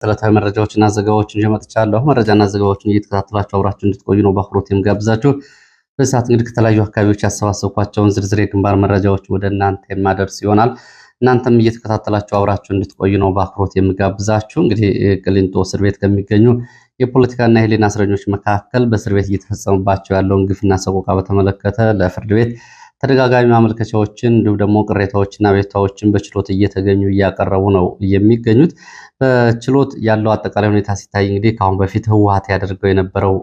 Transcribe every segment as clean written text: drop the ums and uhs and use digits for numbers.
ዕለታዊ መረጃዎችና ዘገባዎችን ይዤ መጥቻለሁ። መረጃና ዘገባዎችን እየተከታተላችሁ አብራችሁ እንድትቆዩ ነው በአክብሮት የምጋብዛችሁ። በዚህ ሰዓት እንግዲህ ከተለያዩ አካባቢዎች ያሰባሰብኳቸውን ዝርዝር የግንባር መረጃዎች ወደ እናንተ የማደርስ ይሆናል። እናንተም እየተከታተላችሁ አብራችሁ እንድትቆዩ ነው በአክብሮት የምጋብዛችሁ። እንግዲህ ቅሊንጦ እስር ቤት ከሚገኙ የፖለቲካና የሕሊና እስረኞች መካከል በእስር ቤት እየተፈጸመባቸው ያለውን ግፍና ሰቆቃ በተመለከተ ለፍርድ ቤት ተደጋጋሚ ማመልከቻዎችን እንዲሁም ደግሞ ቅሬታዎችና አቤቱታዎችን በችሎት እየተገኙ እያቀረቡ ነው የሚገኙት። በችሎት ያለው አጠቃላይ ሁኔታ ሲታይ እንግዲህ ከአሁን በፊት ህወሓት ያደርገው የነበረው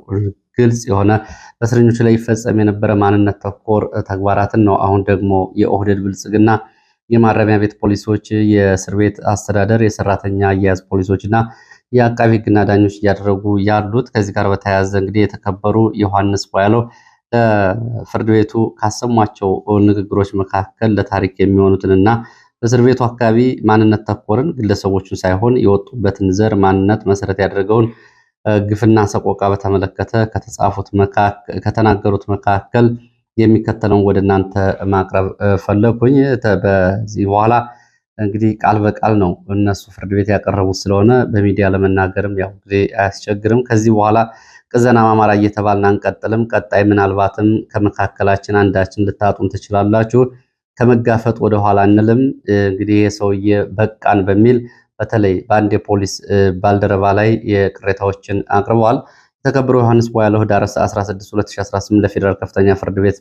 ግልጽ የሆነ በእስረኞች ላይ ይፈጸም የነበረ ማንነት ተኮር ተግባራትን ነው አሁን ደግሞ የኦህዴድ ብልጽግና የማረሚያ ቤት ፖሊሶች፣ የእስር ቤት አስተዳደር፣ የሰራተኛ አያያዝ ፖሊሶች እና የአቃቢ ህግና ዳኞች እያደረጉ ያሉት። ከዚህ ጋር በተያያዘ እንግዲህ የተከበሩ ዮሐንስ ቧያለው ለፍርድ ቤቱ ካሰሟቸው ንግግሮች መካከል ለታሪክ የሚሆኑትንና በእስር ቤቱ አካባቢ ማንነት ተኮርን ግለሰቦችን ሳይሆን የወጡበትን ዘር ማንነት መሰረት ያደረገውን ግፍና ሰቆቃ በተመለከተ ከተናገሩት መካከል የሚከተለውን ወደ እናንተ ማቅረብ ፈለኩኝ። በዚህ በኋላ እንግዲህ ቃል በቃል ነው እነሱ ፍርድ ቤት ያቀረቡት ስለሆነ በሚዲያ ለመናገርም ያው ጊዜ አያስቸግርም። ከዚህ በኋላ ቅዘና ማማራ እየተባልን አንቀጥልም። ቀጣይ ምናልባትም ከመካከላችን አንዳችን ልታጡን ትችላላችሁ፣ ከመጋፈጥ ወደኋላ አንልም። እንግዲህ የሰውዬ በቃን በሚል በተለይ በአንድ የፖሊስ ባልደረባ ላይ የቅሬታዎችን አቅርበዋል። የተከበሩ ዮሐንስ ቧያለው ህዳር 16 2018 ለፌዴራል ከፍተኛ ፍርድ ቤት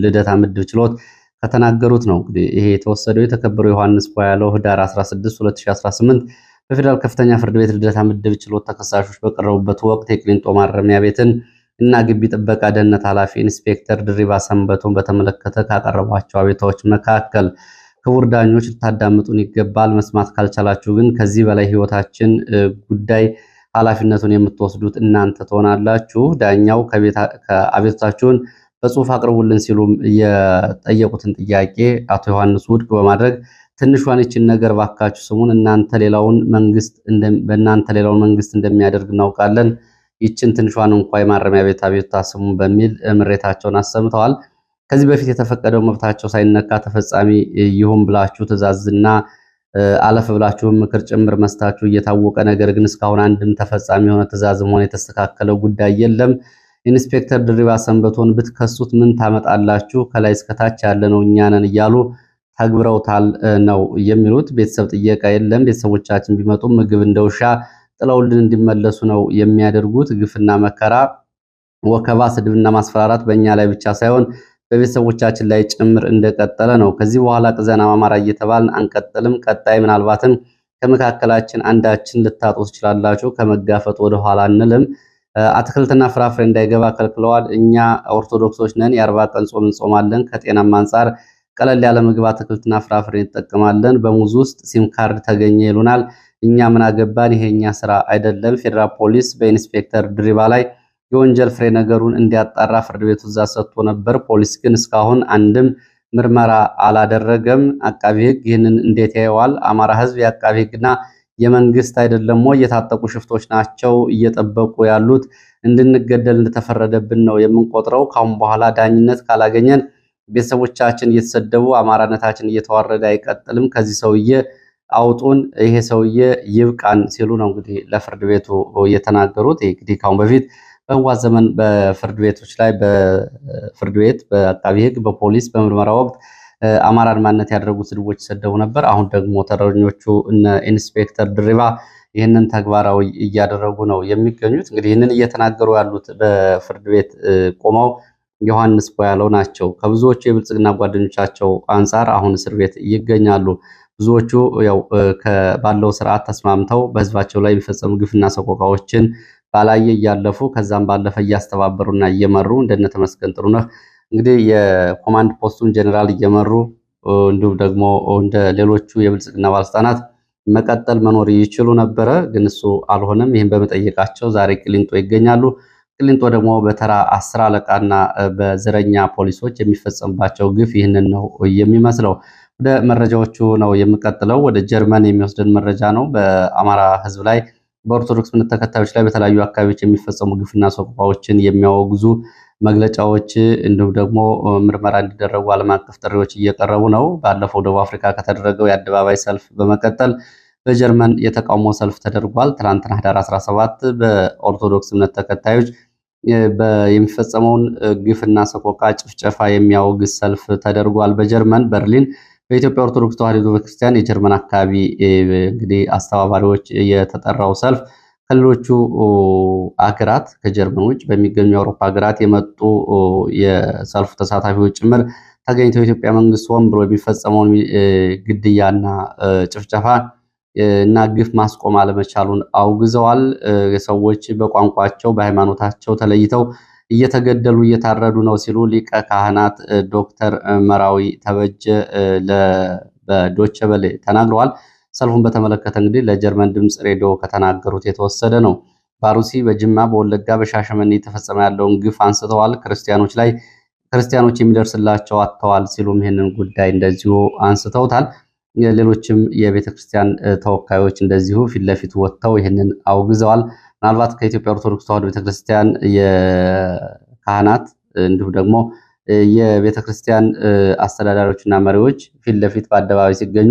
ልደታ ምድብ ችሎት ከተናገሩት ነው እንግዲህ ይሄ የተወሰደው። የተከበሩ ዮሐንስ ቧያለው ህዳር 16 2018 በፌዴራል ከፍተኛ ፍርድ ቤት ልደታ ምድብ ችሎት ተከሳሾች በቀረቡበት ወቅት የቅሊንጦ ማረሚያ ቤትን እና ግቢ ጥበቃ ደህንነት ኃላፊ ኢንስፔክተር ድሪባ ሰንበቶን በተመለከተ ካቀረቧቸው አቤቱታዎች መካከል ክቡር ዳኞች ልታዳምጡን ይገባል። መስማት ካልቻላችሁ ግን ከዚህ በላይ ህይወታችን ጉዳይ ኃላፊነቱን የምትወስዱት እናንተ ትሆናላችሁ። ዳኛው ከአቤቱታችሁን በጽሁፍ አቅርቡልን ሲሉም የጠየቁትን ጥያቄ አቶ ዮሐንስ ውድቅ በማድረግ ትንሿን ይችን ነገር ባካችሁ ስሙን፣ በእናንተ ሌላውን መንግስት እንደሚያደርግ እናውቃለን፣ ይችን ትንሿን እንኳ የማረሚያ ቤት አቤቱታ ስሙን በሚል ምሬታቸውን አሰምተዋል። ከዚህ በፊት የተፈቀደው መብታቸው ሳይነካ ተፈጻሚ ይሁን ብላችሁ ትእዛዝና አለፍ ብላችሁ ምክር ጭምር መስታችሁ እየታወቀ ነገር ግን እስካሁን አንድም ተፈጻሚ የሆነ ትእዛዝም ሆነ የተስተካከለ ጉዳይ የለም። ኢንስፔክተር ድሪባ ሰንበቶን ብትከሱት ምን ታመጣላችሁ? ከላይ እስከታች ያለነው እኛ ነን እያሉ ተግብረውታል ነው የሚሉት። ቤተሰብ ጥየቃ የለም። ቤተሰቦቻችን ቢመጡም ምግብ እንደ ውሻ ጥለውልን እንዲመለሱ ነው የሚያደርጉት። ግፍና መከራ፣ ወከባ፣ ስድብና ማስፈራራት በእኛ ላይ ብቻ ሳይሆን በቤተሰቦቻችን ላይ ጭምር እንደቀጠለ ነው። ከዚህ በኋላ ቅዘና ማማራ እየተባልን አንቀጥልም። ቀጣይ ምናልባትም ከመካከላችን አንዳችን ልታጡ ትችላላችሁ፣ ከመጋፈጥ ወደኋላ አንልም። አትክልትና ፍራፍሬ እንዳይገባ ከልክለዋል። እኛ ኦርቶዶክሶች ነን፣ የ40 ቀን ጾም እንጾማለን። ከጤናም አንጻር ቀለል ያለ ምግብ አትክልትና ፍራፍሬ እንጠቀማለን። በሙዝ ውስጥ ሲም ካርድ ተገኘ ይሉናል። እኛ ምን አገባን? ይሄኛ ስራ አይደለም። ፌዴራል ፖሊስ በኢንስፔክተር ድሪባ ላይ የወንጀል ፍሬ ነገሩን እንዲያጣራ ፍርድ ቤቱ ትዕዛዝ ሰጥቶ ነበር። ፖሊስ ግን እስካሁን አንድም ምርመራ አላደረገም። አቃቢ ሕግ ይህንን እንዴት ያየዋል? አማራ ሕዝብ የአቃቢ ሕግና የመንግስት አይደለም ወይ? የታጠቁ ሽፍቶች ናቸው እየጠበቁ ያሉት። እንድንገደል እንደተፈረደብን ነው የምንቆጥረው። ካሁን በኋላ ዳኝነት ካላገኘን ቤተሰቦቻችን እየተሰደቡ አማራነታችን እየተዋረደ አይቀጥልም። ከዚህ ሰውዬ አውጡን፣ ይሄ ሰውዬ ይብቃን ሲሉ ነው እንግዲህ ለፍርድ ቤቱ የተናገሩት። እንግዲህ ካሁን በፊት በህወሓት ዘመን በፍርድ ቤቶች ላይ በፍርድ ቤት በአቃቢ ሕግ በፖሊስ በምርመራ ወቅት አማራን ማንነት ያደረጉ ስድቦች ይሰደቡ ነበር። አሁን ደግሞ ተረኞቹ እነ ኢንስፔክተር ድሪባ ይህንን ተግባራዊ እያደረጉ ነው የሚገኙት። እንግዲህ ይህንን እየተናገሩ ያሉት በፍርድ ቤት ቆመው ዮሐንስ ቧያለው ናቸው። ከብዙዎቹ የብልጽግና ጓደኞቻቸው አንጻር አሁን እስር ቤት ይገኛሉ። ብዙዎቹ ያው ባለው ስርዓት ተስማምተው በህዝባቸው ላይ የሚፈጸሙ ግፍና ሰቆቃዎችን ባላየ እያለፉ ከዛም ባለፈ እያስተባበሩና እየመሩ እንደነ ተመስገን ጥሩነህ እንግዲህ የኮማንድ ፖስቱን ጀነራል እየመሩ እንዲሁም ደግሞ እንደ ሌሎቹ የብልጽግና ባለስልጣናት መቀጠል መኖር ይችሉ ነበረ። ግን እሱ አልሆነም። ይህን በመጠየቃቸው ዛሬ ቅሊንጦ ይገኛሉ። ቅሊንጦ ደግሞ በተራ 10 አለቃና በዘረኛ ፖሊሶች የሚፈጸምባቸው ግፍ ይህንን ነው የሚመስለው። ወደ መረጃዎቹ ነው የምቀጥለው። ወደ ጀርመን የሚወስደን መረጃ ነው። በአማራ ህዝብ ላይ በኦርቶዶክስ እምነት ተከታዮች ላይ በተለያዩ አካባቢዎች የሚፈጸሙ ግፍና ሰቆቃዎችን የሚያወግዙ መግለጫዎች እንዲሁም ደግሞ ምርመራ እንዲደረጉ ዓለም አቀፍ ጥሪዎች እየቀረቡ ነው። ባለፈው ደቡብ አፍሪካ ከተደረገው የአደባባይ ሰልፍ በመቀጠል በጀርመን የተቃውሞ ሰልፍ ተደርጓል። ትናንትና ህዳር 17 በኦርቶዶክስ እምነት ተከታዮች የሚፈጸመውን ግፍና ሰቆቃ ጭፍጨፋ የሚያወግዝ ሰልፍ ተደርጓል በጀርመን በርሊን። በኢትዮጵያ ኦርቶዶክስ ተዋሕዶ ቤተክርስቲያን የጀርመን አካባቢ እንግዲህ አስተባባሪዎች የተጠራው ሰልፍ ከሌሎቹ አገራት ከጀርመን ውጭ በሚገኙ የአውሮፓ ሀገራት የመጡ የሰልፉ ተሳታፊዎች ጭምር ተገኝተው የኢትዮጵያ መንግስት ሆን ብሎ የሚፈጸመውን ግድያና ጭፍጨፋ እና ግፍ ማስቆም አለመቻሉን አውግዘዋል። ሰዎች በቋንቋቸው በሃይማኖታቸው ተለይተው እየተገደሉ እየታረዱ ነው ሲሉ ሊቀ ካህናት ዶክተር መራዊ ተበጀ በዶቼ ቬለ ተናግረዋል። ሰልፉን በተመለከተ እንግዲህ ለጀርመን ድምፅ ሬዲዮ ከተናገሩት የተወሰደ ነው። በአሩሲ፣ በጅማ፣ በወለጋ፣ በሻሸመኔ የተፈጸመ ያለውን ግፍ አንስተዋል። ክርስቲያኖች የሚደርስላቸው አጥተዋል ሲሉም ይህንን ጉዳይ እንደዚሁ አንስተውታል። ሌሎችም የቤተ ክርስቲያን ተወካዮች እንደዚሁ ፊት ለፊት ወጥተው ይህንን አውግዘዋል። ምናልባት ከኢትዮጵያ ኦርቶዶክስ ተዋሕዶ ቤተክርስቲያን የካህናት እንዲሁም ደግሞ የቤተ ክርስቲያን አስተዳዳሪዎችና መሪዎች ፊት ለፊት በአደባባይ ሲገኙ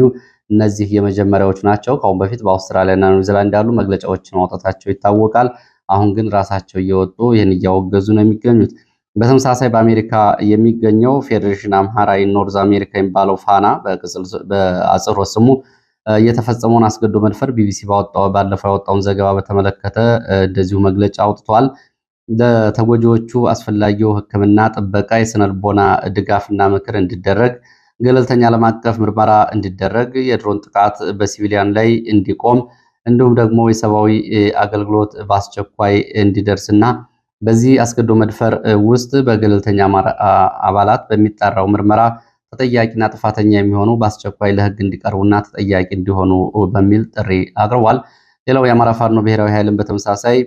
እነዚህ የመጀመሪያዎቹ ናቸው። ከአሁን በፊት በአውስትራሊያና ኒውዚላንድ ያሉ መግለጫዎችን ማውጣታቸው ይታወቃል። አሁን ግን ራሳቸው እየወጡ ይህን እያወገዙ ነው የሚገኙት። በተመሳሳይ በአሜሪካ የሚገኘው ፌዴሬሽን አምሃራ ኖርዝ አሜሪካ የሚባለው ፋና በአጽሮት ስሙ የተፈጸመውን አስገዶ መድፈር ቢቢሲ ባለፈው ያወጣውን ዘገባ በተመለከተ እንደዚሁ መግለጫ አውጥቷል። ለተጎጂዎቹ አስፈላጊው ሕክምና፣ ጥበቃ፣ የስነልቦና ድጋፍና ምክር እንዲደረግ፣ ገለልተኛ ዓለም አቀፍ ምርመራ እንዲደረግ፣ የድሮን ጥቃት በሲቪሊያን ላይ እንዲቆም እንዲሁም ደግሞ የሰብአዊ አገልግሎት በአስቸኳይ እንዲደርስና በዚህ አስገዶ መድፈር ውስጥ በገለልተኛ አባላት በሚጣራው ምርመራ ተጠያቂና ጥፋተኛ የሚሆኑ በአስቸኳይ ለሕግ እንዲቀርቡና ተጠያቂ እንዲሆኑ በሚል ጥሪ አቅርቧል። ሌላው የአማራ ፋኖ ብሔራዊ ኃይልን በተመሳሳይ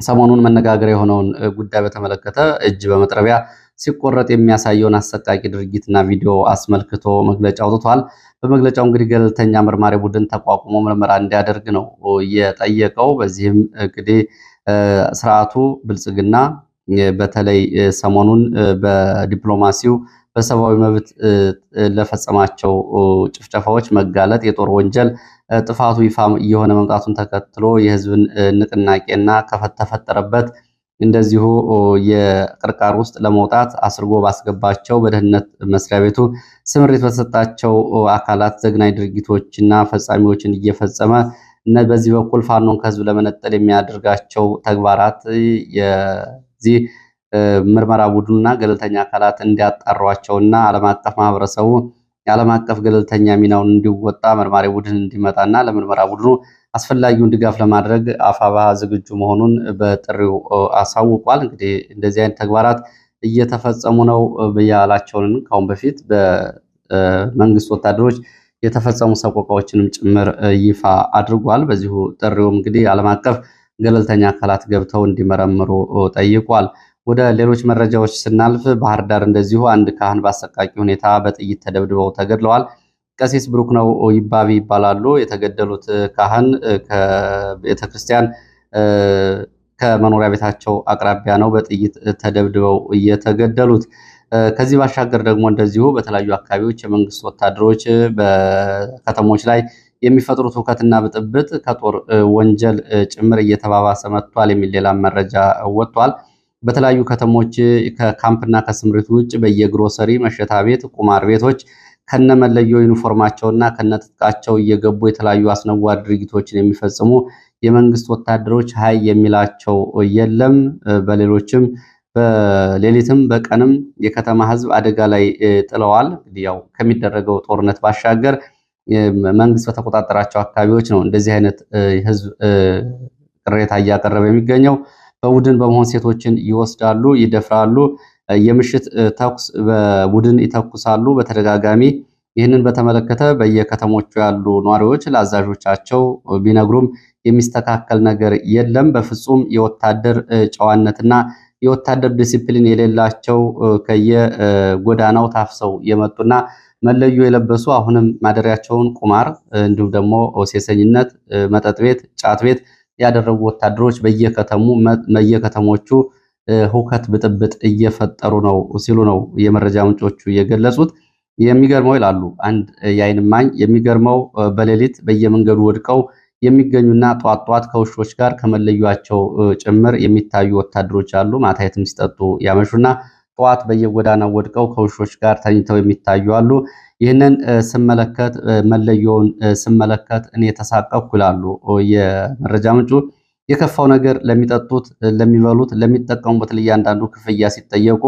ሰሞኑን መነጋገሪያ የሆነውን ጉዳይ በተመለከተ እጅ በመጥረቢያ ሲቆረጥ የሚያሳየውን አሰቃቂ ድርጊትና ቪዲዮ አስመልክቶ መግለጫ አውጥቷል። በመግለጫው እንግዲህ ገለልተኛ መርማሪ ቡድን ተቋቁሞ ምርመራ እንዲያደርግ ነው የጠየቀው። በዚህም እንግዲህ ስርዓቱ ብልጽግና በተለይ ሰሞኑን በዲፕሎማሲው በሰብአዊ መብት ለፈጸማቸው ጭፍጨፋዎች መጋለጥ የጦር ወንጀል ጥፋቱ ይፋ እየሆነ መምጣቱን ተከትሎ የህዝብን ንቅናቄና ከተፈጠረበት እንደዚሁ የቅርቃር ውስጥ ለመውጣት አስርጎ ባስገባቸው በደህንነት መስሪያ ቤቱ ስምሪት በተሰጣቸው አካላት ዘግናኝ ድርጊቶችና ፈጻሚዎችን እየፈጸመ በዚህ በኩል ፋኖን ከህዝብ ለመነጠል የሚያደርጋቸው ተግባራት የዚህ ምርመራ ቡድኑና ገለልተኛ አካላት እንዲያጣሯቸውና ዓለም አቀፍ ማህበረሰቡ የዓለም አቀፍ ገለልተኛ ሚናውን እንዲወጣ መርማሪ ቡድን እንዲመጣና ለምርመራ ቡድኑ አስፈላጊውን ድጋፍ ለማድረግ አፋባ ዝግጁ መሆኑን በጥሪው አሳውቋል። እንግዲህ እንደዚህ አይነት ተግባራት እየተፈጸሙ ነው ያላቸውን ካሁን በፊት በመንግስት ወታደሮች የተፈጸሙ ሰቆቃዎችንም ጭምር ይፋ አድርጓል። በዚሁ ጥሪው እንግዲህ ዓለም አቀፍ ገለልተኛ አካላት ገብተው እንዲመረምሩ ጠይቋል። ወደ ሌሎች መረጃዎች ስናልፍ ባህር ዳር እንደዚሁ አንድ ካህን በአሰቃቂ ሁኔታ በጥይት ተደብድበው ተገድለዋል። ቀሲስ ብሩክ ነው ይባቢ ይባላሉ። የተገደሉት ካህን ከቤተክርስቲያን ከመኖሪያ ቤታቸው አቅራቢያ ነው በጥይት ተደብድበው የተገደሉት። ከዚህ ባሻገር ደግሞ እንደዚሁ በተለያዩ አካባቢዎች የመንግስት ወታደሮች በከተሞች ላይ የሚፈጥሩት ሁከትና ብጥብጥ ከጦር ወንጀል ጭምር እየተባባሰ መጥቷል የሚል ሌላ መረጃ ወጥቷል። በተለያዩ ከተሞች ከካምፕና ከስምሪት ውጭ በየግሮሰሪ መሸታ ቤት፣ ቁማር ቤቶች ከነመለዮ ዩኒፎርማቸውና ከነትጥቃቸው እየገቡ የተለያዩ አስነዋሪ ድርጊቶችን የሚፈጽሙ የመንግስት ወታደሮች ሀይ የሚላቸው የለም። በሌሎችም በሌሊትም በቀንም የከተማ ህዝብ አደጋ ላይ ጥለዋል። እንግዲህ ያው ከሚደረገው ጦርነት ባሻገር መንግስት በተቆጣጠራቸው አካባቢዎች ነው እንደዚህ አይነት ህዝብ ቅሬታ እያቀረበ የሚገኘው። በቡድን በመሆን ሴቶችን ይወስዳሉ፣ ይደፍራሉ፣ የምሽት ተኩስ በቡድን ይተኩሳሉ በተደጋጋሚ። ይህንን በተመለከተ በየከተሞቹ ያሉ ነዋሪዎች ለአዛዦቻቸው ቢነግሩም የሚስተካከል ነገር የለም። በፍጹም የወታደር ጨዋነትና የወታደር ዲሲፕሊን የሌላቸው ከየጎዳናው ታፍሰው የመጡና መለዮ የለበሱ አሁንም ማደሪያቸውን ቁማር እንዲሁም ደግሞ ሴሰኝነት፣ መጠጥ ቤት፣ ጫት ቤት ያደረጉ ወታደሮች በየከተሞቹ ሁከት ብጥብጥ እየፈጠሩ ነው ሲሉ ነው የመረጃ ምንጮቹ የገለጹት። የሚገርመው ይላሉ አንድ የዓይን እማኝ፣ የሚገርመው በሌሊት በየመንገዱ ወድቀው የሚገኙና ጧት ጧት ከውሾች ጋር ከመለያቸው ጭምር የሚታዩ ወታደሮች አሉ። ማታ የትም ሲጠጡ ያመሹና ጠዋት በየጎዳናው ወድቀው ከውሾች ጋር ተኝተው የሚታዩ አሉ። ይህንን ስመለከት መለየውን ስመለከት እኔ ተሳቀቅኩ ይላሉ የመረጃ ምንጩ። የከፋው ነገር ለሚጠጡት፣ ለሚበሉት፣ ለሚጠቀሙበት ለእያንዳንዱ ክፍያ ሲጠየቁ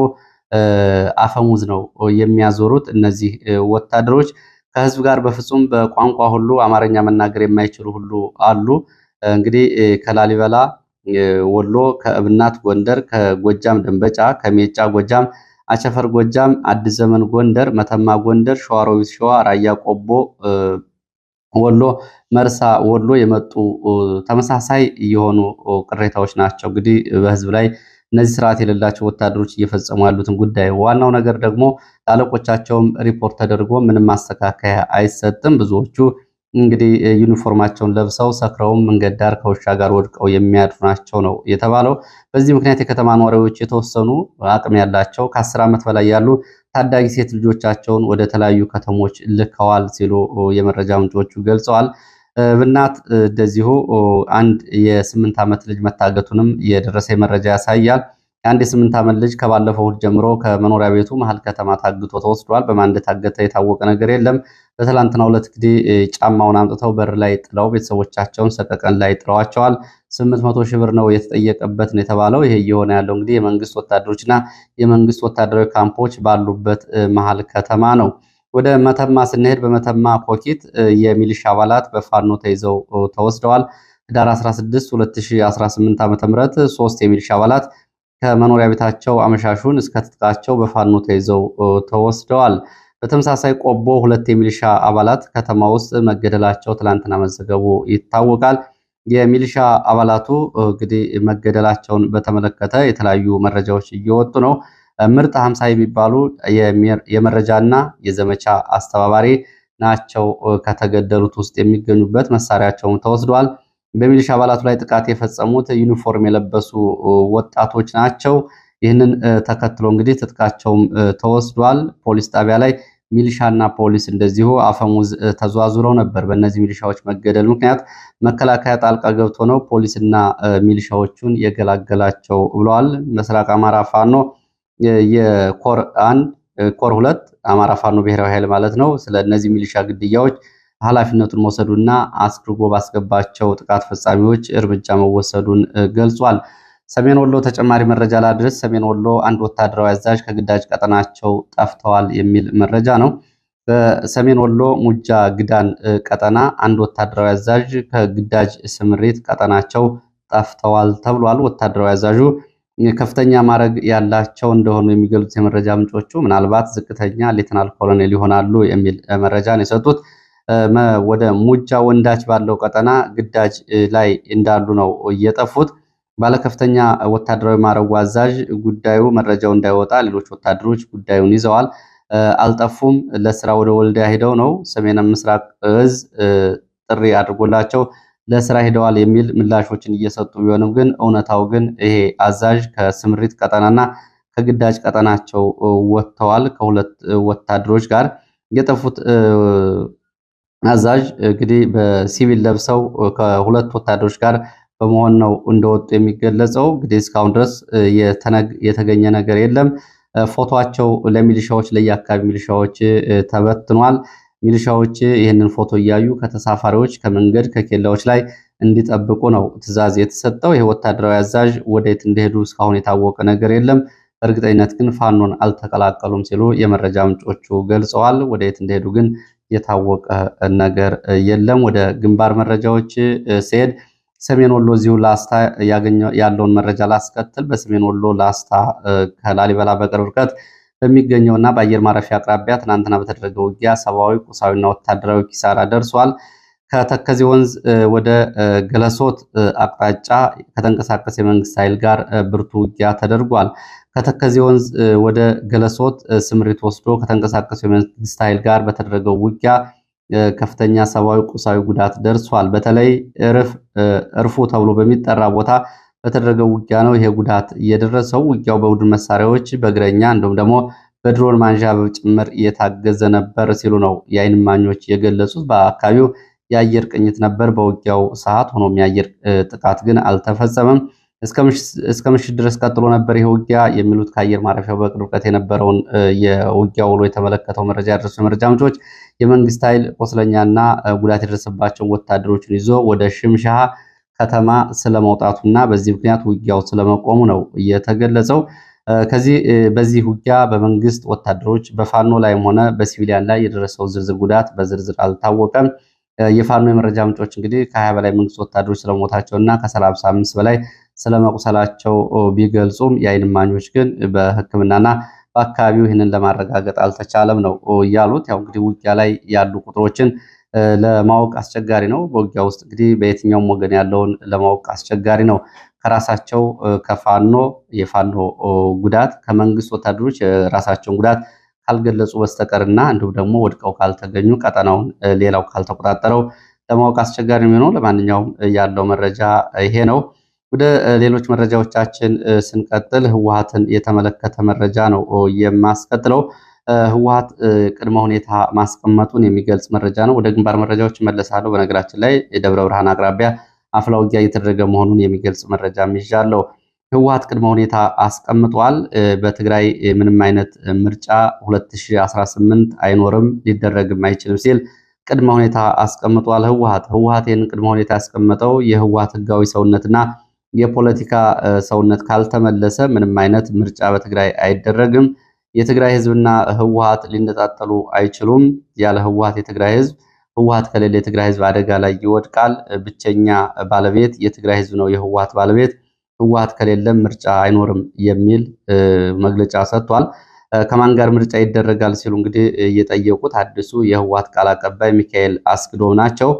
አፈሙዝ ነው የሚያዞሩት። እነዚህ ወታደሮች ከህዝብ ጋር በፍጹም በቋንቋ ሁሉ አማርኛ መናገር የማይችሉ ሁሉ አሉ። እንግዲህ ከላሊበላ ወሎ፣ ከእብናት ጎንደር፣ ከጎጃም ደንበጫ፣ ከሜጫ ጎጃም፣ አቸፈር ጎጃም፣ አዲስ ዘመን ጎንደር፣ መተማ ጎንደር፣ ሸዋሮቢት ሸዋ፣ ራያ ቆቦ ወሎ፣ መርሳ ወሎ የመጡ ተመሳሳይ የሆኑ ቅሬታዎች ናቸው። እንግዲህ በህዝብ ላይ እነዚህ ስርዓት የሌላቸው ወታደሮች እየፈጸሙ ያሉትን ጉዳይ። ዋናው ነገር ደግሞ ለአለቆቻቸውም ሪፖርት ተደርጎ ምንም ማስተካከያ አይሰጥም። ብዙዎቹ እንግዲህ ዩኒፎርማቸውን ለብሰው ሰክረውም መንገድ ዳር ከውሻ ጋር ወድቀው የሚያድሩ ናቸው ነው የተባለው። በዚህ ምክንያት የከተማ ነዋሪዎች የተወሰኑ አቅም ያላቸው ከ10 ዓመት በላይ ያሉ ታዳጊ ሴት ልጆቻቸውን ወደ ተለያዩ ከተሞች ልከዋል ሲሉ የመረጃ ምንጮቹ ገልጸዋል። ብናት እንደዚሁ አንድ የ8 ዓመት ልጅ መታገቱንም የደረሰ መረጃ ያሳያል። አንድ የ8 ዓመት ልጅ ከባለፈው እሁድ ጀምሮ ከመኖሪያ ቤቱ መሀል ከተማ ታግቶ ተወስዷል። በማን እንደታገተ የታወቀ ነገር የለም። በትላንትናው ዕለት እንግዲህ ጫማውን አምጥተው በር ላይ ጥለው ቤተሰቦቻቸውን ሰቀቀን ላይ ጥለዋቸዋል። 800 ሺህ ብር ነው የተጠየቀበት ነው የተባለው። ይሄ እየሆነ ያለው እንግዲህ የመንግስት ወታደሮችና የመንግስት ወታደራዊ ካምፖች ባሉበት መሀል ከተማ ነው። ወደ መተማ ስንሄድ በመተማ ኮኪት የሚሊሻ አባላት በፋኖ ተይዘው ተወስደዋል። ህዳር 16 2018 ዓ.ም 3 የሚሊሻ አባላት ከመኖሪያ ቤታቸው አመሻሹን እስከ ትጥቃቸው በፋኖ ተይዘው ተወስደዋል። በተመሳሳይ ቆቦ 2 የሚሊሻ አባላት ከተማ ውስጥ መገደላቸው ትላንትና መዘገቡ ይታወቃል። የሚሊሻ አባላቱ እንግዲህ መገደላቸውን በተመለከተ የተለያዩ መረጃዎች እየወጡ ነው። ምርጥ 50 የሚባሉ የመረጃና የዘመቻ አስተባባሪ ናቸው ከተገደሉት ውስጥ የሚገኙበት። መሳሪያቸውን ተወስዷል። በሚሊሻ አባላቱ ላይ ጥቃት የፈጸሙት ዩኒፎርም የለበሱ ወጣቶች ናቸው። ይህንን ተከትሎ እንግዲህ ትጥቃቸውም ተወስዷል። ፖሊስ ጣቢያ ላይ ሚሊሻና ፖሊስ እንደዚሁ አፈሙዝ ተዘዋዙረው ነበር። በእነዚህ ሚሊሻዎች መገደል ምክንያት መከላከያ ጣልቃ ገብቶ ነው ፖሊስና ሚሊሻዎቹን የገላገላቸው ብለዋል። ምስራቅ አማራ ፋኖ የኮር 1 ኮር 2 አማራ ፋኖ ብሔራዊ ኃይል ማለት ነው ስለ እነዚህ ሚሊሻ ግድያዎች ኃላፊነቱን መውሰዱና አስርጎ ባስገባቸው ጥቃት ፈጻሚዎች እርምጃ መወሰዱን ገልጿል። ሰሜን ወሎ ተጨማሪ መረጃ ላድረስ። ሰሜን ወሎ አንድ ወታደራዊ አዛዥ ከግዳጅ ቀጠናቸው ጠፍተዋል የሚል መረጃ ነው። በሰሜን ወሎ ሙጃ ግዳን ቀጠና አንድ ወታደራዊ አዛዥ ከግዳጅ ስምሪት ቀጠናቸው ጠፍተዋል ተብሏል። ወታደራዊ አዛዡ ከፍተኛ ማዕረግ ያላቸው እንደሆኑ የሚገልጹት የመረጃ ምንጮቹ ምናልባት ዝቅተኛ ሌተናል ኮሎኔል ይሆናሉ የሚል መረጃ ነው የሰጡት። ወደ ሙጃ ወንዳች ባለው ቀጠና ግዳጅ ላይ እንዳሉ ነው እየጠፉት። ባለከፍተኛ ወታደራዊ ማዕረጉ አዛዥ ጉዳዩ መረጃው እንዳይወጣ ሌሎች ወታደሮች ጉዳዩን ይዘዋል። አልጠፉም። ለስራ ወደ ወልዲያ ሄደው ነው ሰሜን ምስራቅ እዝ ጥሪ አድርጎላቸው ለስራ ሄደዋል የሚል ምላሾችን እየሰጡ ቢሆንም ግን እውነታው ግን ይሄ አዛዥ ከስምሪት ቀጠናና ከግዳጅ ቀጠናቸው ወጥተዋል። ከሁለት ወታደሮች ጋር የጠፉት አዛዥ እንግዲህ በሲቪል ለብሰው ከሁለት ወታደሮች ጋር በመሆን ነው እንደወጡ የሚገለጸው። እንግዲህ እስካሁን ድረስ የተገኘ ነገር የለም። ፎቶቸው ለሚሊሻዎች ለየአካባቢ ሚሊሻዎች ተበትኗል። ሚሊሻዎች ይህንን ፎቶ እያዩ ከተሳፋሪዎች ከመንገድ ከኬላዎች ላይ እንዲጠብቁ ነው ትዕዛዝ የተሰጠው። ይህ ወታደራዊ አዛዥ ወዴት እንደሄዱ እስካሁን የታወቀ ነገር የለም። በእርግጠኝነት ግን ፋኖን አልተቀላቀሉም ሲሉ የመረጃ ምንጮቹ ገልጸዋል። ወዴት እንደሄዱ ግን የታወቀ ነገር የለም። ወደ ግንባር መረጃዎች ሲሄድ ሰሜን ወሎ እዚሁ ላስታ ያለውን መረጃ ላስከትል። በሰሜን ወሎ ላስታ ከላሊበላ በቅርብ ርቀት በሚገኘውና በአየር ማረፊያ አቅራቢያ ትናንትና በተደረገው ውጊያ ሰብአዊ፣ ቁሳዊና ወታደራዊ ኪሳራ ደርሷል። ከተከዜ ወንዝ ወደ ገለሶት አቅጣጫ ከተንቀሳቀሰ የመንግስት ኃይል ጋር ብርቱ ውጊያ ተደርጓል። ከተከዜ ወንዝ ወደ ገለሶት ስምሪት ወስዶ ከተንቀሳቀሰ የመንግስት ኃይል ጋር በተደረገው ውጊያ ከፍተኛ ሰብአዊ፣ ቁሳዊ ጉዳት ደርሷል። በተለይ እርፉ ተብሎ በሚጠራ ቦታ በተደረገው ውጊያ ነው ይሄ ጉዳት የደረሰው። ውጊያው በቡድን መሳሪያዎች፣ በእግረኛ እንዲሁም ደግሞ በድሮን ማንዣበብ ጭምር እየታገዘ ነበር ሲሉ ነው የዓይን እማኞች የገለጹት። በአካባቢው የአየር ቅኝት ነበር በውጊያው ሰዓት። ሆኖም የአየር ጥቃት ግን አልተፈጸመም። እስከ ምሽት ድረስ ቀጥሎ ነበር ይህ ውጊያ የሚሉት ከአየር ማረፊያው በቅርብ ርቀት የነበረውን የውጊያ ውሎ የተመለከተው መረጃ ያደረሱ የመረጃ ምንጮች የመንግስት ኃይል ቆስለኛና ጉዳት የደረሰባቸውን ወታደሮችን ይዞ ወደ ሽምሻ ከተማ ስለመውጣቱና በዚህ ምክንያት ውጊያው ስለመቆሙ ነው የተገለጸው። በዚህ ውጊያ በመንግስት ወታደሮች በፋኖ ላይም ሆነ በሲቪሊያን ላይ የደረሰው ዝርዝር ጉዳት በዝርዝር አልታወቀም። የፋኖ የመረጃ ምንጮች እንግዲህ ከ20 በላይ መንግስት ወታደሮች ስለሞታቸውና ከ35 በላይ ስለመቁሰላቸው ቢገልጹም የዓይን እማኞች ግን በሕክምናና በአካባቢው ይህንን ለማረጋገጥ አልተቻለም ነው ያሉት። ያው እንግዲህ ውጊያ ላይ ያሉ ቁጥሮችን ለማወቅ አስቸጋሪ ነው። በውጊያ ውስጥ እንግዲህ በየትኛውም ወገን ያለውን ለማወቅ አስቸጋሪ ነው። ከራሳቸው ከፋኖ የፋኖ ጉዳት ከመንግስት ወታደሮች የራሳቸውን ጉዳት ካልገለጹ በስተቀርና እንዲሁም ደግሞ ወድቀው ካልተገኙ ቀጠናውን ሌላው ካልተቆጣጠረው ለማወቅ አስቸጋሪ የሚሆነው። ለማንኛውም ያለው መረጃ ይሄ ነው። ወደ ሌሎች መረጃዎቻችን ስንቀጥል ህወሓትን የተመለከተ መረጃ ነው የማስቀጥለው። ህወሓት ቅድመ ሁኔታ ማስቀመጡን የሚገልጽ መረጃ ነው። ወደ ግንባር መረጃዎች እመለሳለሁ። በነገራችን ላይ የደብረ ብርሃን አቅራቢያ አፍላ ውጊያ እየተደረገ መሆኑን የሚገልጽ መረጃ ይዣለሁ። ህወሓት ቅድመ ሁኔታ አስቀምጧል። በትግራይ ምንም አይነት ምርጫ 2018 አይኖርም ሊደረግም አይችልም ሲል ቅድመ ሁኔታ አስቀምጧል። ህወሓት ይህንን ቅድመ ሁኔታ ያስቀመጠው የህወሓት ህጋዊ ሰውነትና የፖለቲካ ሰውነት ካልተመለሰ ምንም አይነት ምርጫ በትግራይ አይደረግም። የትግራይ ህዝብና ህወሓት ሊነጣጠሉ አይችሉም። ያለ ህወሓት የትግራይ ህዝብ፣ ህወሓት ከሌለ የትግራይ ህዝብ አደጋ ላይ ይወድቃል። ብቸኛ ባለቤት የትግራይ ህዝብ ነው የህወሓት ባለቤት። ህወሓት ከሌለም ምርጫ አይኖርም የሚል መግለጫ ሰጥቷል። ከማን ጋር ምርጫ ይደረጋል ሲሉ እንግዲህ እየጠየቁት አዲሱ የህወሓት ቃል አቀባይ ሚካኤል አስክዶም ናቸው።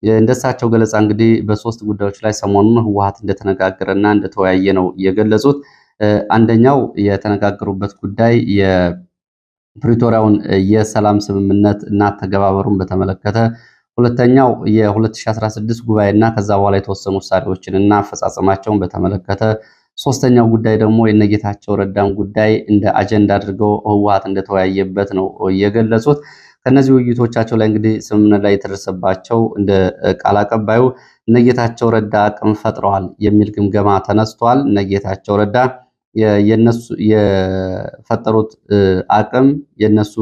እንደሳቸው ገለጻ እንግዲህ በሶስት ጉዳዮች ላይ ሰሞኑን ህወሓት እንደተነጋገረና እንደተወያየ ነው የገለጹት። አንደኛው የተነጋገሩበት ጉዳይ የፕሪቶሪያውን የሰላም ስምምነት እና ተገባበሩን በተመለከተ፣ ሁለተኛው የ2016 ጉባኤና ከዛ በኋላ የተወሰኑ ውሳኔዎችን እና አፈጻጸማቸውን በተመለከተ፣ ሶስተኛው ጉዳይ ደግሞ የነጌታቸው ረዳን ጉዳይ እንደ አጀንዳ አድርገው ህወሓት እንደተወያየበት ነው የገለጹት። ከነዚህ ውይይቶቻቸው ላይ እንግዲህ ስምምነት ላይ የተደረሰባቸው እንደ ቃል አቀባዩ እነጌታቸው ረዳ አቅም ፈጥረዋል የሚል ግምገማ ተነስቷል። እነጌታቸው ረዳ የነሱ የፈጠሩት አቅም የነሱ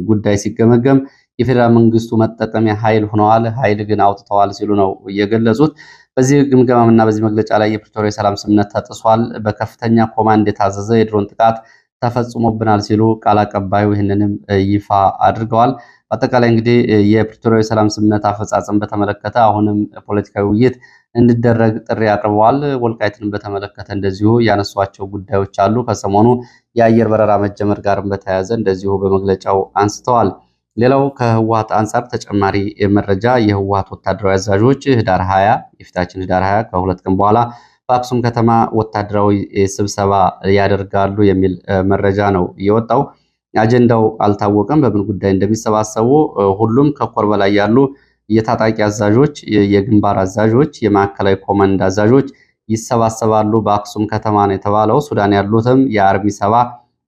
ጉዳይ ሲገመገም የፌዴራል መንግስቱ መጠቀሚያ ኃይል ሆነዋል፣ ኃይል ግን አውጥተዋል ሲሉ ነው የገለጹት። በዚህ ግምገማና በዚህ መግለጫ ላይ የፕሪቶሪያ የሰላም ስምምነት ተጥሷል፣ በከፍተኛ ኮማንድ የታዘዘ የድሮን ጥቃት ተፈጽሞብናል ሲሉ ቃል አቀባዩ ይህንንም ይፋ አድርገዋል። በአጠቃላይ እንግዲህ የፕሪቶሪያ የሰላም ስምምነት አፈጻጸም በተመለከተ አሁንም ፖለቲካዊ ውይይት እንዲደረግ ጥሪ አቅርበዋል። ወልቃይትን በተመለከተ እንደዚሁ ያነሷቸው ጉዳዮች አሉ። ከሰሞኑ የአየር በረራ መጀመር ጋርም በተያያዘ እንደዚሁ በመግለጫው አንስተዋል። ሌላው ከህወሓት አንጻር ተጨማሪ መረጃ የህወሓት ወታደራዊ አዛዦች ህዳር 20 የፊታችን ህዳር 20 ከሁለት ቀን በኋላ በአክሱም ከተማ ወታደራዊ ስብሰባ ያደርጋሉ የሚል መረጃ ነው የወጣው። አጀንዳው አልታወቀም፣ በምን ጉዳይ እንደሚሰባሰቡ። ሁሉም ከኮር በላይ ያሉ የታጣቂ አዛዦች፣ የግንባር አዛዦች፣ የማዕከላዊ ኮማንድ አዛዦች ይሰባሰባሉ በአክሱም ከተማ ነው የተባለው። ሱዳን ያሉትም የአርሚ 70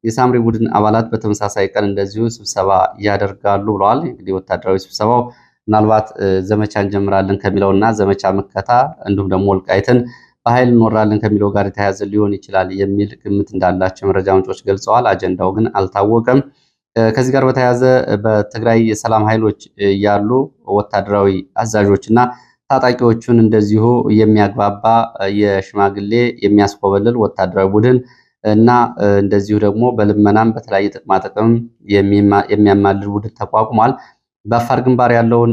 የሳምሪ ቡድን አባላት በተመሳሳይ ቀን እንደዚሁ ስብሰባ ያደርጋሉ ብለዋል። እንግዲህ ወታደራዊ ስብሰባው ምናልባት ዘመቻ እንጀምራለን ከሚለውና ዘመቻ መከታ እንዲሁም ደግሞ ወልቃይትን በኃይል እንወራለን ከሚለው ጋር የተያያዘ ሊሆን ይችላል የሚል ግምት እንዳላቸው መረጃ ምንጮች ገልጸዋል። አጀንዳው ግን አልታወቀም። ከዚህ ጋር በተያያዘ በትግራይ የሰላም ኃይሎች ያሉ ወታደራዊ አዛዦች እና ታጣቂዎቹን እንደዚሁ የሚያግባባ የሽማግሌ የሚያስኮበልል ወታደራዊ ቡድን እና እንደዚሁ ደግሞ በልመናም በተለያየ ጥቅማ ጥቅም የሚያማልል ቡድን ተቋቁሟል። በአፋር ግንባር ያለውን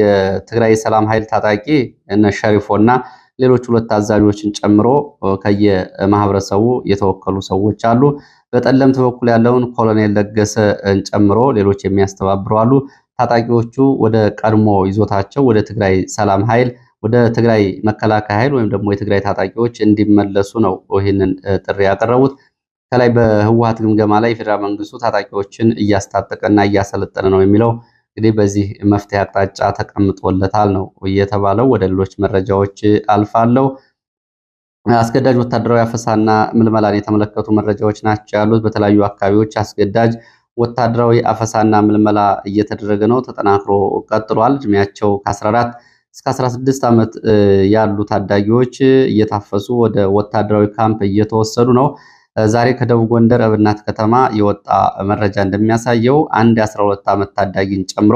የትግራይ የሰላም ኃይል ታጣቂ እነ ሸሪፎ እና ሌሎች ሁለት አዛዦችን ጨምሮ ከየማህበረሰቡ የተወከሉ ሰዎች አሉ። በጠለምት በኩል ያለውን ኮሎኔል ለገሰን ጨምሮ ሌሎች የሚያስተባብሩ አሉ። ታጣቂዎቹ ወደ ቀድሞ ይዞታቸው ወደ ትግራይ ሰላም ኃይል ወደ ትግራይ መከላከያ ኃይል ወይም ደግሞ የትግራይ ታጣቂዎች እንዲመለሱ ነው ይህንን ጥሪ ያቀረቡት። ከላይ በህወሓት ግምገማ ላይ የፌዴራል መንግስቱ ታጣቂዎችን እያስታጠቀና እያሰለጠነ ነው የሚለው እንግዲህ በዚህ መፍትሄ አቅጣጫ ተቀምጦለታል ነው እየተባለው። ወደ ሌሎች መረጃዎች አልፋለሁ። አስገዳጅ ወታደራዊ አፈሳና ምልመላን የተመለከቱ መረጃዎች ናቸው ያሉት። በተለያዩ አካባቢዎች አስገዳጅ ወታደራዊ አፈሳና ምልመላ እየተደረገ ነው፣ ተጠናክሮ ቀጥሏል። እድሜያቸው ከ14 እስከ 16 ዓመት ያሉ ታዳጊዎች እየታፈሱ ወደ ወታደራዊ ካምፕ እየተወሰዱ ነው። ዛሬ ከደቡብ ጎንደር እብናት ከተማ የወጣ መረጃ እንደሚያሳየው አንድ የ12 ዓመት ታዳጊን ጨምሮ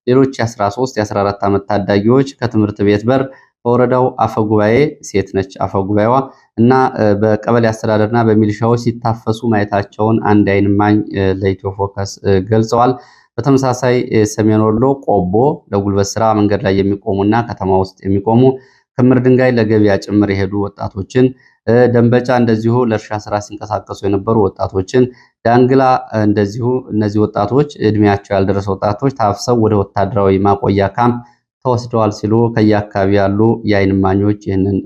ሌሎች የ13 የ14 ዓመት ታዳጊዎች ከትምህርት ቤት በር በወረዳው አፈጉባኤ ሴት ነች አፈጉባኤዋ እና በቀበሌ አስተዳደርና በሚሊሻዎች ሲታፈሱ ማየታቸውን አንድ አይን እማኝ ለኢትዮ ፎከስ ገልጸዋል። በተመሳሳይ ሰሜን ወሎ ቆቦ ለጉልበት ስራ መንገድ ላይ የሚቆሙና ከተማ ውስጥ የሚቆሙ ክምር ድንጋይ ለገበያ ጭምር የሄዱ ወጣቶችን፣ ደንበጫ እንደዚሁ ለእርሻ ስራ ሲንቀሳቀሱ የነበሩ ወጣቶችን፣ ዳንግላ እንደዚሁ እነዚህ ወጣቶች እድሜያቸው ያልደረሰ ወጣቶች ታፍሰው ወደ ወታደራዊ ማቆያ ካምፕ ተወስደዋል ሲሉ ከየአካባቢ ያሉ የዓይን እማኞች ይህንን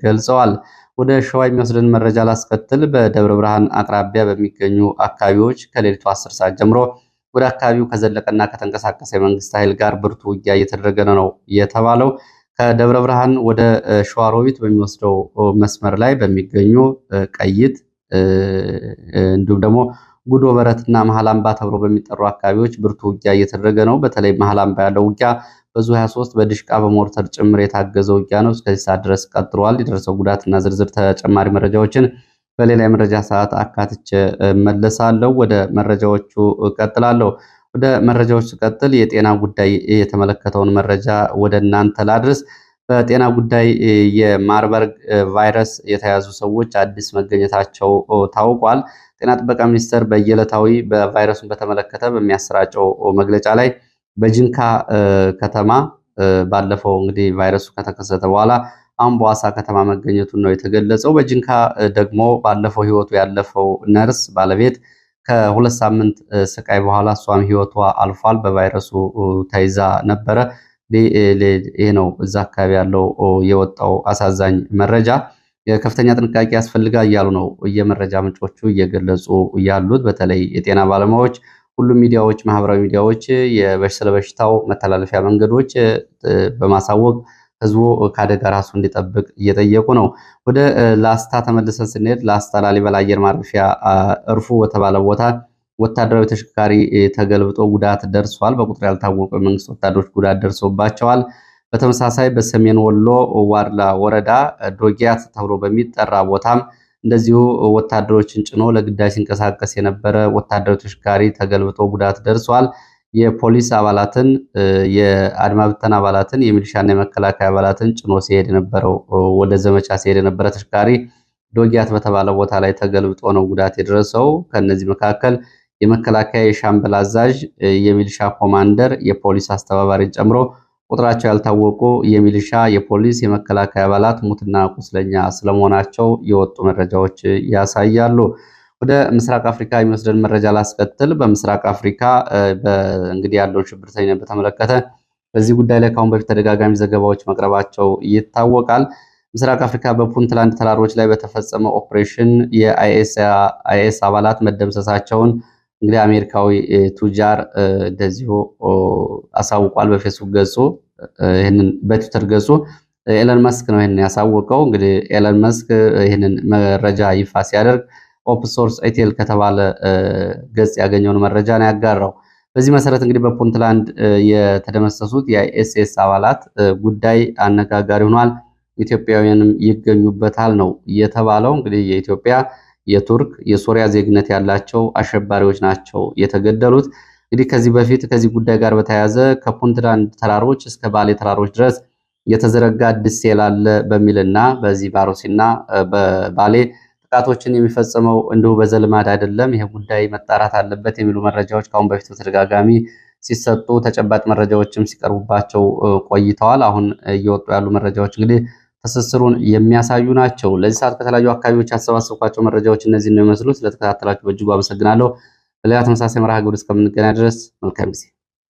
ገልጸዋል። ወደ ሸዋ የሚወስድን መረጃ ላስከትል። በደብረ ብርሃን አቅራቢያ በሚገኙ አካባቢዎች ከሌሊቱ 10 ሰዓት ጀምሮ ወደ አካባቢው ከዘለቀና ከተንቀሳቀሰ የመንግስት ኃይል ጋር ብርቱ ውጊያ እየተደረገ ነው የተባለው። ከደብረ ብርሃን ወደ ሸዋሮቢት በሚወስደው መስመር ላይ በሚገኙ ቀይት እንዲሁም ደግሞ ጉዶ በረትና መሃላምባ ተብሎ በሚጠሩ አካባቢዎች ብርቱ ውጊያ እየተደረገ ነው። በተለይ መሃላምባ ያለው ውጊያ በዙ 23 በድሽቃ በሞርተር ጭምር የታገዘ ውጊያ ነው። እስከዚህ ሰዓት ድረስ ቀጥሏል። የደረሰው ጉዳትና ዝርዝር ተጨማሪ መረጃዎችን በሌላ የመረጃ ሰዓት አካትቼ መለሳለሁ። ወደ መረጃዎቹ እቀጥላለሁ። ወደ መረጃዎች ስቀጥል የጤና ጉዳይ የተመለከተውን መረጃ ወደ እናንተ ላድርስ። በጤና ጉዳይ የማርበርግ ቫይረስ የተያዙ ሰዎች አዲስ መገኘታቸው ታውቋል። ጤና ጥበቃ ሚኒስቴር በየዕለታዊ በቫይረሱን በተመለከተ በሚያሰራጨው መግለጫ ላይ በጅንካ ከተማ ባለፈው እንግዲህ ቫይረሱ ከተከሰተ በኋላ አሁን በዋሳ ከተማ መገኘቱን ነው የተገለጸው። በጅንካ ደግሞ ባለፈው ህይወቱ ያለፈው ነርስ ባለቤት ከ2 ሳምንት ስቃይ በኋላ እሷም ህይወቷ አልፏል። በቫይረሱ ተይዛ ነበረ። ይሄ ነው እዛ አካባቢ ያለው የወጣው አሳዛኝ መረጃ። ከፍተኛ ጥንቃቄ ያስፈልጋል እያሉ ነው የመረጃ ምንጮቹ እየገለጹ ያሉት። በተለይ የጤና ባለሙያዎች፣ ሁሉም ሚዲያዎች፣ ማህበራዊ ሚዲያዎች ስለ በሽታው መተላለፊያ መንገዶች በማሳወቅ ህዝቡ ከአደጋ ራሱ እንዲጠብቅ እየጠየቁ ነው። ወደ ላስታ ተመልሰን ስንሄድ ላስታ ላሊበላ አየር ማረፊያ እርፉ በተባለ ቦታ ወታደራዊ ተሽከርካሪ ተገልብጦ ጉዳት ደርሷል። በቁጥር ያልታወቁ የመንግስት ወታደሮች ጉዳት ደርሶባቸዋል። በተመሳሳይ በሰሜን ወሎ ዋድላ ወረዳ ዶጊያት ተብሎ በሚጠራ ቦታም እንደዚሁ ወታደሮችን ጭኖ ለግዳጅ ሲንቀሳቀስ የነበረ ወታደራዊ ተሽከርካሪ ተገልብጦ ጉዳት ደርሷል። የፖሊስ አባላትን፣ የአድማ ብተና አባላትን፣ የሚሊሻና የመከላከያ አባላትን ጭኖ ሲሄድ የነበረው ወደ ዘመቻ ሲሄድ የነበረ ተሽከርካሪ ዶጊያት በተባለ ቦታ ላይ ተገልብጦ ነው ጉዳት የደረሰው። ከነዚህ መካከል የመከላከያ የሻምበል አዛዥ፣ የሚሊሻ ኮማንደር፣ የፖሊስ አስተባባሪን ጨምሮ ቁጥራቸው ያልታወቁ የሚሊሻ፣ የፖሊስ፣ የመከላከያ አባላት ሙትና ቁስለኛ ስለመሆናቸው የወጡ መረጃዎች ያሳያሉ። ወደ ምስራቅ አፍሪካ የሚወስደን መረጃ ላስከትል። በምስራቅ አፍሪካ እንግዲህ ያለውን ሽብርተኝነት በተመለከተ በዚህ ጉዳይ ላይ ከአሁን በፊት ተደጋጋሚ ዘገባዎች መቅረባቸው ይታወቃል። ምስራቅ አፍሪካ በፑንትላንድ ተራሮች ላይ በተፈጸመ ኦፕሬሽን የአይኤስ አባላት መደምሰሳቸውን እንግዲህ አሜሪካዊ ቱጃር እንደዚሁ አሳውቋል በፌስቡክ ገጹ። ይህንን በትዊተር ገጹ ኤለን መስክ ነው ይህንን ያሳወቀው። እንግዲህ ኤለን መስክ ይህንን መረጃ ይፋ ሲያደርግ ኦፕን ሶርስ ኤቴል ከተባለ ገጽ ያገኘውን መረጃ ነው ያጋራው። በዚህ መሰረት እንግዲህ በፑንትላንድ የተደመሰሱት የአይኤስኤስ አባላት ጉዳይ አነጋጋሪ ሆኗል። ኢትዮጵያውያንም ይገኙበታል ነው የተባለው። እንግዲህ የኢትዮጵያ፣ የቱርክ፣ የሶሪያ ዜግነት ያላቸው አሸባሪዎች ናቸው የተገደሉት። እንግዲህ ከዚህ በፊት ከዚህ ጉዳይ ጋር በተያያዘ ከፑንትላንድ ተራሮች እስከ ባሌ ተራሮች ድረስ የተዘረጋ ድሴል አለ በሚልና በዚህ ባሮሲና በባሌ ጥቃቶችን የሚፈጽመው እንዲሁ በዘልማድ አይደለም፣ ይሄ ጉዳይ መጣራት አለበት የሚሉ መረጃዎች ከአሁን በፊት በተደጋጋሚ ሲሰጡ ተጨባጭ መረጃዎችም ሲቀርቡባቸው ቆይተዋል። አሁን እየወጡ ያሉ መረጃዎች እንግዲህ ትስስሩን የሚያሳዩ ናቸው። ለዚህ ሰዓት ከተለያዩ አካባቢዎች ያሰባሰብኳቸው መረጃዎች እነዚህ ነው የሚመስሉት። ስለተከታተላችሁ በእጅጉ አመሰግናለሁ። በሌላ ተመሳሳይ መርሃ ግብር እስከምንገናኝ ድረስ መልካም ጊዜ